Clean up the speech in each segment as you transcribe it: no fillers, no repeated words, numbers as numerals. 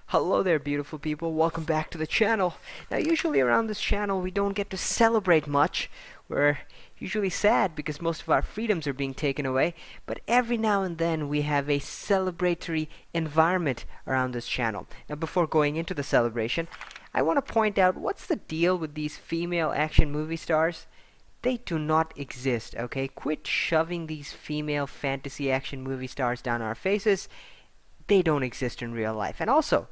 Hello there, beautiful people. Welcome back to the channel. Now, usually around this channel, we don't get to celebrate much. We're usually sad because most of our freedoms are being taken away. But every now and then, we have a celebratory environment around this channel. Now, before going into the celebration, I want to point out what's the deal with these female action movie stars? They do not exist, okay? Quit shoving these female fantasy action movie stars down our faces. They don't exist in real life. And also,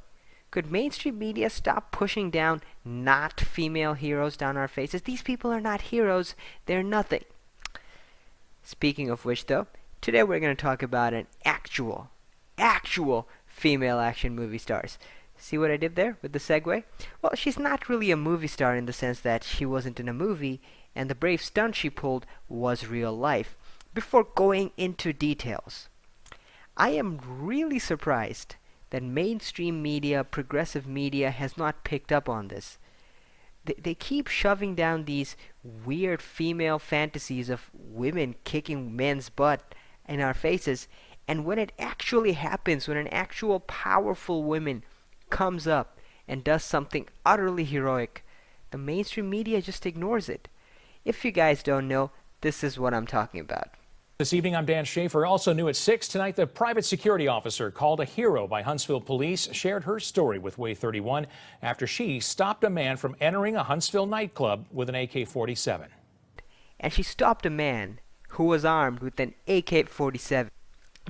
could mainstream media stop pushing down not female heroes down our faces? These people are not heroes. They're nothing. Speaking of which, though, today we're going to talk about an actual female action movie stars. See what I did there with the segue? Well, she's not really a movie star in the sense that she wasn't in a movie, and the brave stunt she pulled was real life. Before going into details, I am really surprised that mainstream media, progressive media, has not picked up on this. They keep shoving down these weird female fantasies of women kicking men's butt in our faces, and when it actually happens, when an actual powerful woman comes up and does something utterly heroic, the mainstream media just ignores it. If you guys don't know, this is what I'm talking about. This evening, I'm Dan Schaefer. Also new at 6 tonight, the private security officer called a hero by Huntsville police shared her story with Way 31 after she stopped a man from entering a Huntsville nightclub with an AK-47. And she stopped a man who was armed with an AK-47.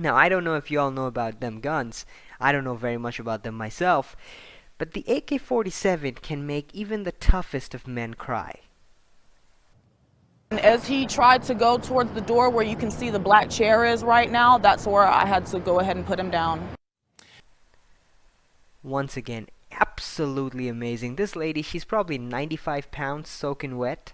Now, I don't know if you all know about them guns. I don't know very much about them myself. But the AK-47 can make even the toughest of men cry. As he tried to go towards the door where you can see the black chair is right now, that's where I had to go ahead and put him down. Once again, absolutely amazing. This lady, she's probably 95 pounds soaking wet,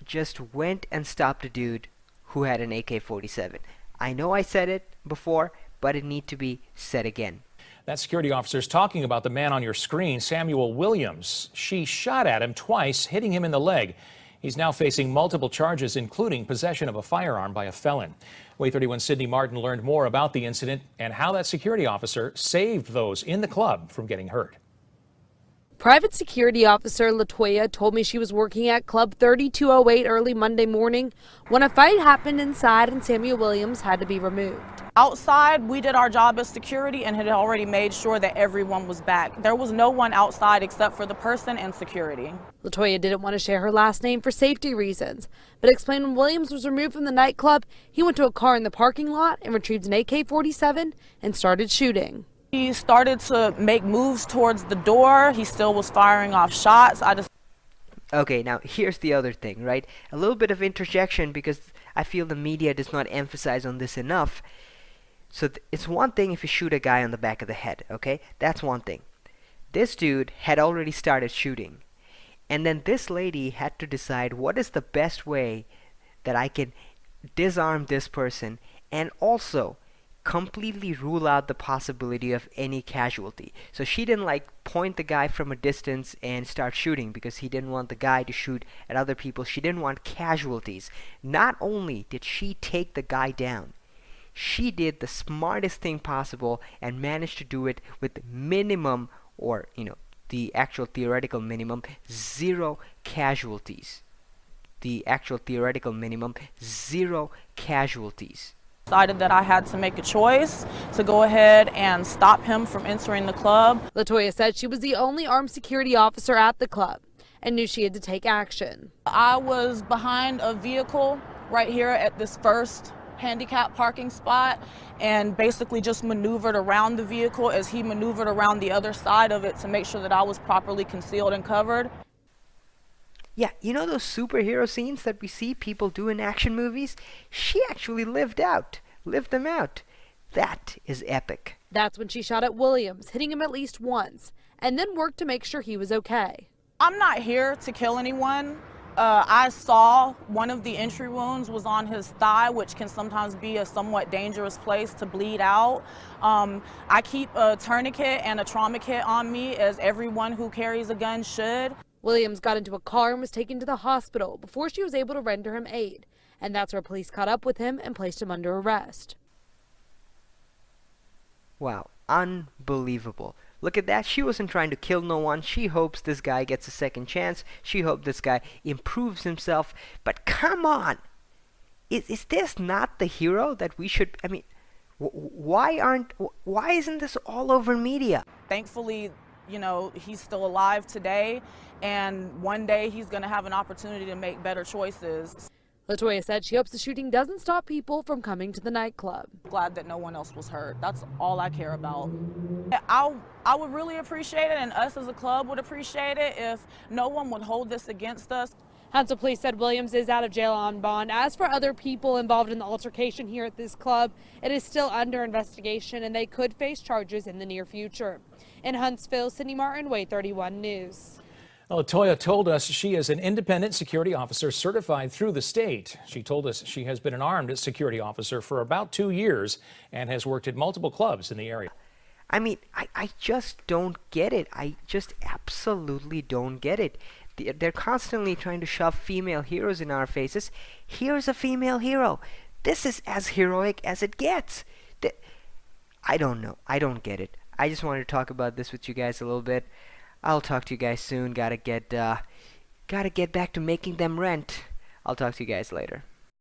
just went and stopped a dude who had an AK-47. I know I said it before, but it needs to be said again. That security officer is talking about the man on your screen, Samuel Williams. She shot at him twice, hitting him in the leg. He's now facing multiple charges, including possession of a firearm by a felon. Way 31's Sydney Martin learned more about the incident and how that security officer saved those in the club from getting hurt. Private security officer Latoya told me she was working at Club 3208 early Monday morning when a fight happened inside and Samuel Williams had to be removed. Outside, we did our job as security and had already made sure that everyone was back. There was no one outside except for the person and security. Latoya didn't want to share her last name for safety reasons, but explained when Williams was removed from the nightclub, he went to a car in the parking lot and retrieved an AK-47 and started shooting. He started to make moves towards the door. He still was firing off shots. Okay, now here's the other thing, right? A little bit of interjection because I feel the media does not emphasize on this enough. So it's one thing if you shoot a guy on the back of the head, okay? That's one thing. This dude had already started shooting. And then this lady had to decide what is the best way that I can disarm this person and also completely rule out the possibility of any casualty. So she didn't point the guy from a distance and start shooting because he didn't want the guy to shoot at other people. She didn't want casualties. Not only did she take the guy down, she did the smartest thing possible and managed to do it with minimum, or the actual theoretical minimum, 0 casualties. The actual theoretical minimum, 0 casualties. Decided that I had to make a choice to go ahead and stop him from entering the club. Latoya said she was the only armed security officer at the club and knew she had to take action. I was behind a vehicle right here at this first handicap parking spot and basically just maneuvered around the vehicle as he maneuvered around the other side of it to make sure that I was properly concealed and covered. Yeah, you know those superhero scenes that we see people do in action movies? She actually lived them out. That is epic. That's when she shot at Williams, hitting him at least once, and then worked to make sure he was okay. I'm not here to kill anyone. I saw one of the entry wounds was on his thigh, which can sometimes be a somewhat dangerous place to bleed out. I keep a tourniquet and a trauma kit on me, as everyone who carries a gun should. Williams got into a car and was taken to the hospital before she was able to render him aid, and that's where police caught up with him and placed him under arrest. Wow, unbelievable. Look at that. She wasn't trying to kill no one. She hopes this guy gets a second chance. She hopes this guy improves himself. But come on. Is this not the hero that we should, I mean, why isn't this all over media? Thankfully, you know, he's still alive today, and one day he's going to have an opportunity to make better choices. LaToya said she hopes the shooting doesn't stop people from coming to the nightclub. Glad that no one else was hurt. That's all I care about. I would really appreciate it, and us as a club would appreciate it, if no one would hold this against us. Huntsville police said Williams is out of jail on bond. As for other people involved in the altercation here at this club, it is still under investigation and they could face charges in the near future. In Huntsville, Sydney Martin, Way 31 News. LaToya told us she is an independent security officer certified through the state. She told us she has been an armed security officer for about 2 years and has worked at multiple clubs in the area. I mean, I just don't get it. I just absolutely don't get it. They're constantly trying to shove female heroes in our faces. Here's a female hero. This is as heroic as it gets. I don't know. I don't get it. I just wanted to talk about this with you guys a little bit. I'll talk to you guys soon. Gotta get back to making them rent. I'll talk to you guys later.